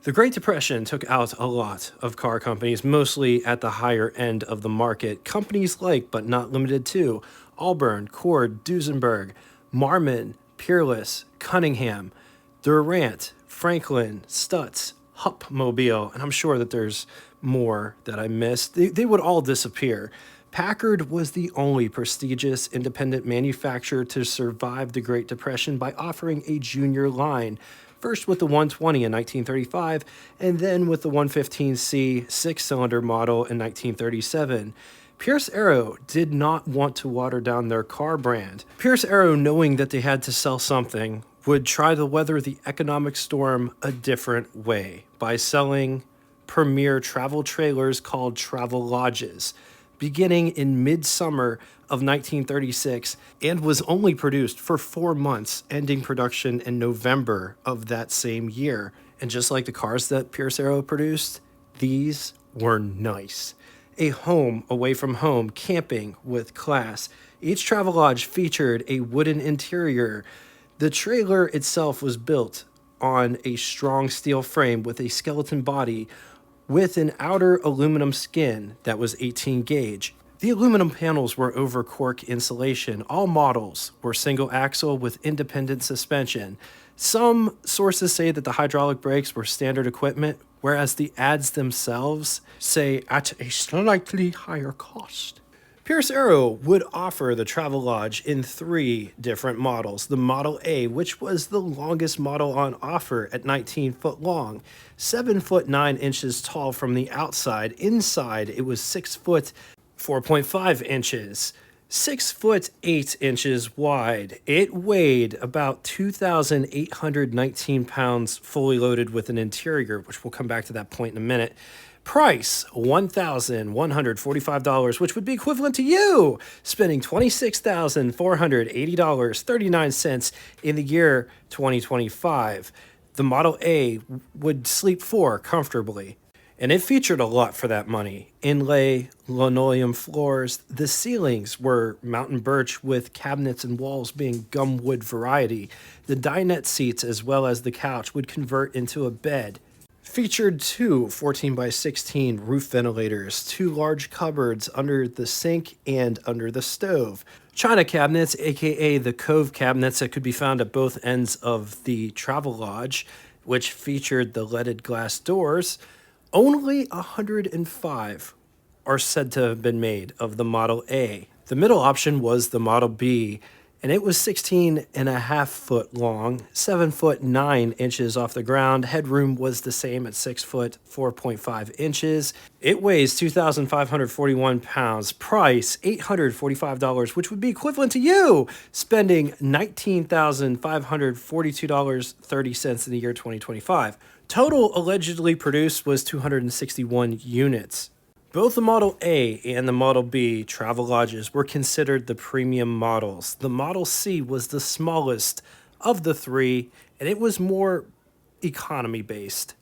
The Great Depression took out a lot of car companies, mostly at the higher end of the market. Companies like, but not limited to, Auburn, Cord, Duesenberg, Marmon, Peerless, Cunningham, Durant, Franklin, Stutz, Hupmobile, and I'm sure that there's more that I missed. They would all disappear. Packard was the only prestigious independent manufacturer to survive the Great Depression by offering a junior line, first with the 120 in 1935, and then with the 115C six-cylinder model in 1937. Pierce Arrow did not want to water down their car brand. Pierce Arrow, knowing that they had to sell something, would try to weather the economic storm a different way by selling premier travel trailers called Travelodges, beginning in midsummer of 1936, and was only produced for 4 months, ending production in November of that same year. And just like the cars that Pierce Arrow produced, these were nice. A home away from home, camping with class. Each Travelodge featured a wooden interior. The trailer itself was built on a strong steel frame with a skeleton body with an outer aluminum skin that was 18 gauge. The aluminum panels were over cork insulation. All models were single axle with independent suspension. Some sources say that the hydraulic brakes were standard equipment, whereas the ads themselves say at a slightly higher cost. Pierce Arrow would offer the Travelodge in 3 different models. The Model A, which was the longest model on offer at 19 foot long, 7 foot 9 inches tall from the outside. Inside, it was 6 foot 4.5 inches, 6 foot 8 inches wide. It weighed about 2,819 pounds fully loaded with an interior, which we'll come back to that point in a minute. Price, $1,145, which would be equivalent to you spending $26,480.39 in the year 2025. The Model A would sleep 4 comfortably, and it featured a lot for that money. Inlay, linoleum floors, the ceilings were mountain birch with cabinets and walls being gumwood variety. The dinette seats as well as the couch would convert into a bed. Featured 2 14 by 16 roof ventilators, 2 large cupboards under the sink and under the stove. China cabinets, aka the Cove cabinets that could be found at both ends of the Travelodge, which featured the leaded glass doors. Only 105 are said to have been made of the Model A. The middle option was the Model B, and it was 16.5 foot long, 7 foot 9 inches off the ground. Headroom was the same at 6 foot 4.5 inches. It weighs 2,541 pounds. Price, $845, which would be equivalent to you spending $19,542.30 in the year 2025. Total allegedly produced was 261 units. Both the Model A and the Model B Travelodges were considered the premium models. The Model C was the smallest of the 3, and it was more economy-based.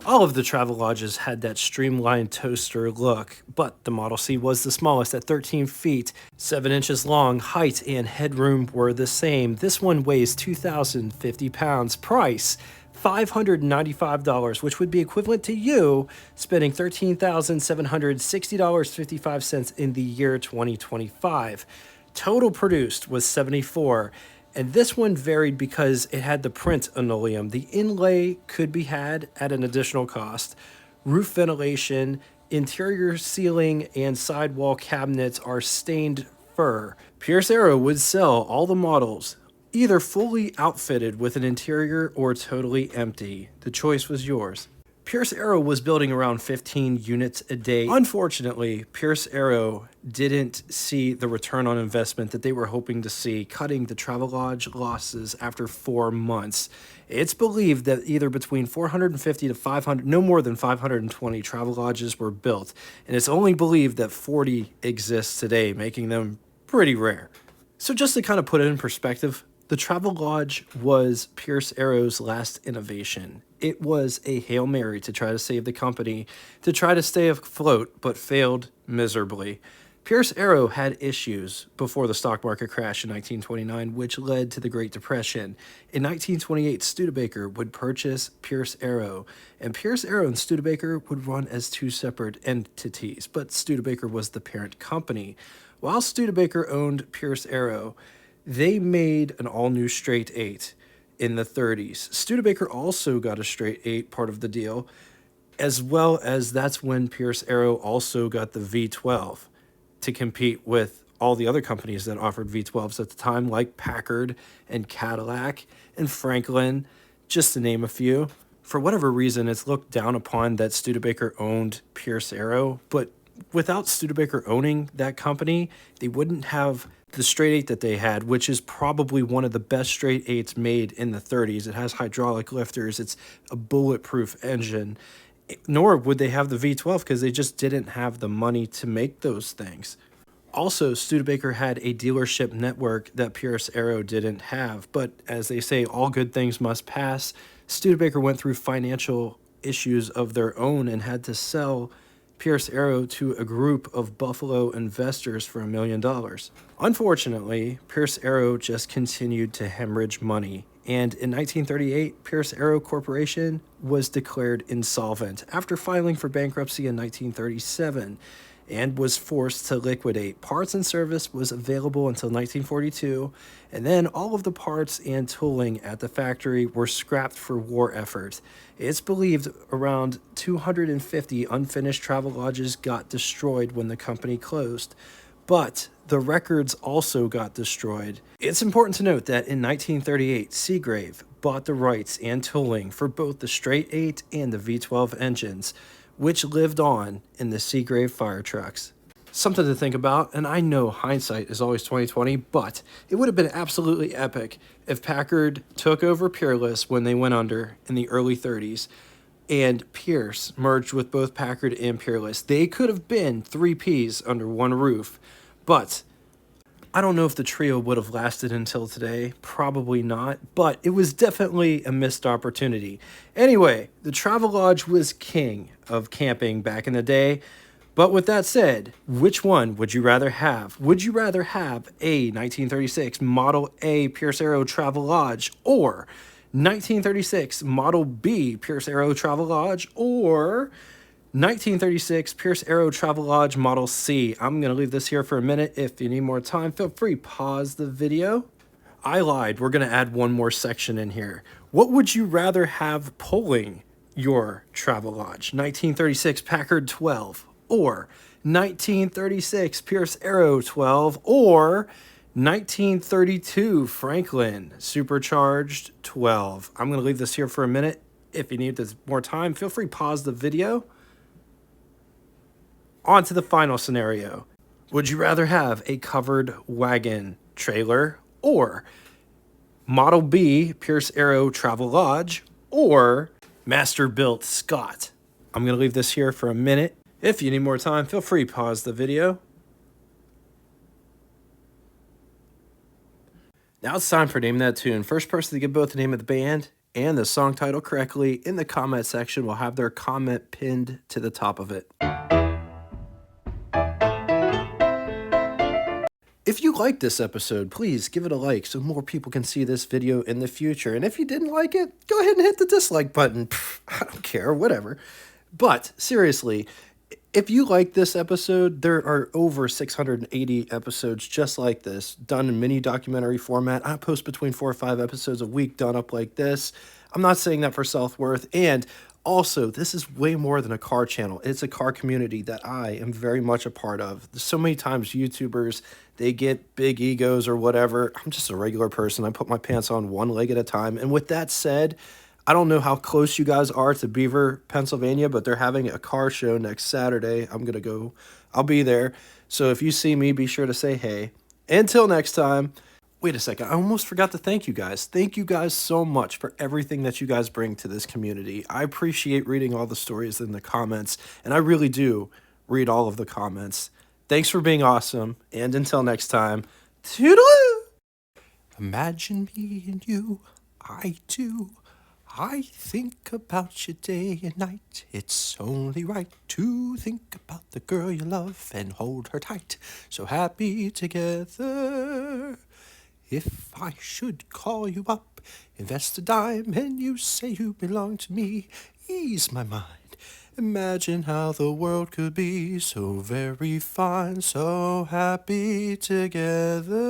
All of the Travelodges had that streamlined toaster look, but the Model C was the smallest at 13 feet, 7 inches long. Height and headroom were the same. This one weighs 2,050 pounds. Price, $595, which would be equivalent to you spending $13,760.55 in the year 2025. Total produced was 74, and this one varied because it had the print linoleum. The inlay could be had at an additional cost. Roof ventilation, interior ceiling, and sidewall cabinets are stained fur. Pierce Arrow would sell all the models either fully outfitted with an interior or totally empty. The choice was yours. Pierce Arrow was building around 15 units a day. Unfortunately, Pierce Arrow didn't see the return on investment that they were hoping to see, cutting the Travelodge losses after 4 months. It's believed that either between 450 to 500, no more than 520 Travelodges were built, and it's only believed that 40 exist today, making them pretty rare. So just to kind of put it in perspective, the Travelodge was Pierce Arrow's last innovation. It was a Hail Mary to try to save the company, to try to stay afloat, but failed miserably. Pierce Arrow had issues before the stock market crash in 1929, which led to the Great Depression. In 1928, Studebaker would purchase Pierce Arrow, and Pierce Arrow and Studebaker would run as two separate entities, but Studebaker was the parent company. While Studebaker owned Pierce Arrow, they made an all-new straight 8 in the 30s. Studebaker also got a straight 8, part of the deal, as well as that's when Pierce Arrow also got the V12 to compete with all the other companies that offered V12s at the time, like Packard and Cadillac and Franklin, just to name a few. For whatever reason, it's looked down upon that Studebaker owned Pierce Arrow, but without Studebaker owning that company, they wouldn't have the straight 8 that they had, which is probably one of the best straight 8s made in the 30s. It has hydraulic lifters, it's a bulletproof engine, nor would they have the V12 because they just didn't have the money to make those things. Also, Studebaker had a dealership network that Pierce Arrow didn't have, but as they say, all good things must pass. Studebaker went through financial issues of their own and had to sell Pierce Arrow to a group of Buffalo investors for $1 million. Unfortunately, Pierce Arrow just continued to hemorrhage money, and in 1938, Pierce Arrow Corporation was declared insolvent after filing for bankruptcy in 1937 and was forced to liquidate. Parts and service was available until 1942, and then all of the parts and tooling at the factory were scrapped for war effort. It's believed around 250 unfinished Travelodges got destroyed when the company closed, but the records also got destroyed. It's important to note that in 1938, Seagrave bought the rights and tooling for both the straight 8 and the V12 engines, which lived on in the Seagrave fire trucks. Something to think about, and I know hindsight is always 20/20, but it would have been absolutely epic if Packard took over Peerless when they went under in the early 30s, and Pierce merged with both Packard and Peerless. They could have been 3Ps under one roof, but I don't know if the trio would have lasted until today. Probably not, but it was definitely a missed opportunity. Anyway, the Travelodge was king of camping back in the day. But with that said, which one would you rather have? Would you rather have a 1936 Model A Pierce Arrow Travelodge or 1936 Model B Pierce Arrow Travelodge or 1936 Pierce Arrow Travelodge Model C? I'm going to leave this here for a minute. If you need more time, feel free, pause the video. I lied. We're going to add one more section in here. What would you rather have pulling your Travelodge? 1936 Packard 12 or 1936 Pierce Arrow 12 or 1932 Franklin Supercharged 12? I'm going to leave this here for a minute. If you need this more time, feel free, pause the video. On to the final scenario. Would you rather have a covered wagon trailer or Model B Pierce Arrow Travelodge or Master-Built Scott? I'm going to leave this here for a minute. If you need more time, feel free, pause the video. Now it's time for Name That Tune. First person to get both the name of the band and the song title correctly in the comment section will have their comment pinned to the top of it. If you liked this episode, please give it a like so more people can see this video in the future. And if you didn't like it, go ahead and hit the dislike button. I don't care, whatever. But seriously, if you like this episode, there are over 680 episodes just like this, done in mini documentary format. I post between 4 or 5 episodes a week done up like this. I'm not saying that for self-worth. And also, this is way more than a car channel. It's a car community that I am very much a part of. There's so many times YouTubers, they get big egos or whatever. I'm just a regular person. I put my pants on one leg at a time. And with that said, I don't know how close you guys are to Beaver, Pennsylvania, but they're having a car show next Saturday. I'm going to go. I'll be there. So if you see me, be sure to say hey. Until next time. Wait a second. I almost forgot to thank you guys. Thank you guys so much for everything that you guys bring to this community. I appreciate reading all the stories in the comments, and I really do read all of the comments. Thanks for being awesome, and until next time, toodaloo! Imagine me and you, I do. I think about you day and night. It's only right to think about the girl you love and hold her tight. So happy together. If I should call you up, invest a dime, and you say you belong to me, ease my mind. Imagine how the world could be so very fine, so happy together.